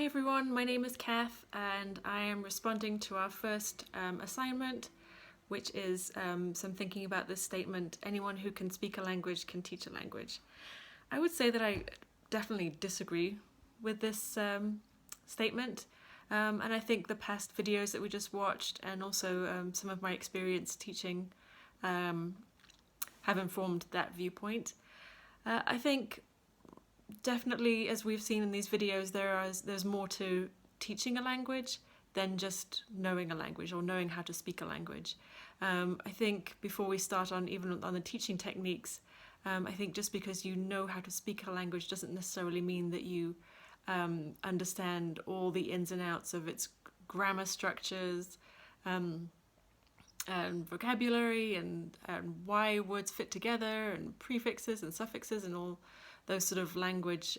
Hi everyone, my name is Kath and I am responding to our first assignment, which is some thinking about this statement: anyone who can speak a language can teach a language. I would say that I definitely disagree with this statement, and I think the past videos that we just watched and also some of my experience teaching have informed that viewpoint. I think definitely, as we've seen in these videos, there's more to teaching a language than just knowing a language or knowing how to speak a language. I think before we start on even on the teaching techniques, I think just because you know how to speak a language doesn't necessarily mean that you understand all the ins and outs of its grammar structures, and vocabulary, and why words fit together, and prefixes and suffixes and all those sort of language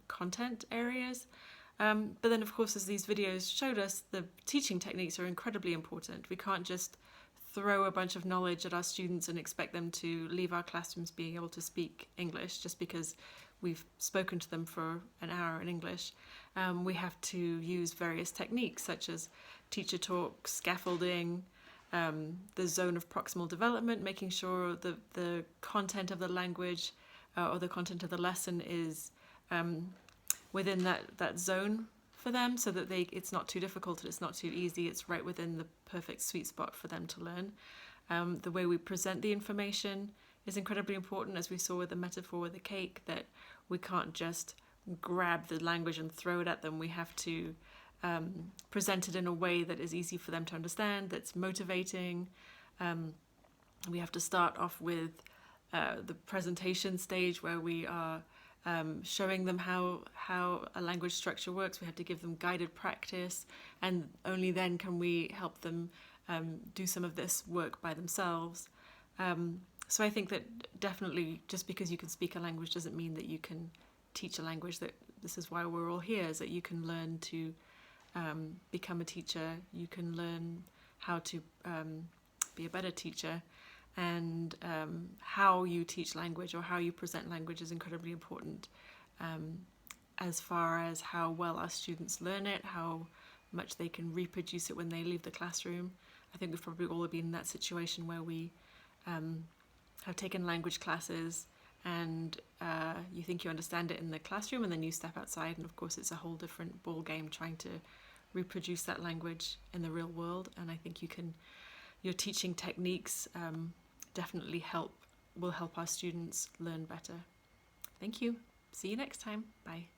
content areas. But then, of course, as these videos showed us, the teaching techniques are incredibly important. We can't just throw a bunch of knowledge at our students and expect them to leave our classrooms being able to speak English just because we've spoken to them for an hour in English. We have to use various techniques such as teacher talk, scaffolding, the zone of proximal development, making sure the content of the language or the content of the lesson is within that zone for them, so that it's not too difficult and it's not too easy, it's right within the perfect sweet spot for them to learn. The way we present the information is incredibly important, as we saw with the metaphor with the cake, that we can't just grab the language and throw it at them. We have to present it in a way that is easy for them to understand, that's motivating. We have to start off with the presentation stage, where we are showing them how a language structure works. We have to give them guided practice, and only then can we help them do some of this work by themselves. So I think that definitely, just because you can speak a language doesn't mean that you can teach a language. That this is why we're all here, is that you can learn to become a teacher. You can learn how to be a better teacher. And how you teach language or how you present language is incredibly important, as far as how well our students learn it, how much they can reproduce it when they leave the classroom. I think we've probably all been in that situation where we have taken language classes and you think you understand it in the classroom, and then you step outside and of course it's a whole different ball game trying to reproduce that language in the real world. And I think your teaching techniques definitely will help our students learn better. Thank you. See you next time. Bye.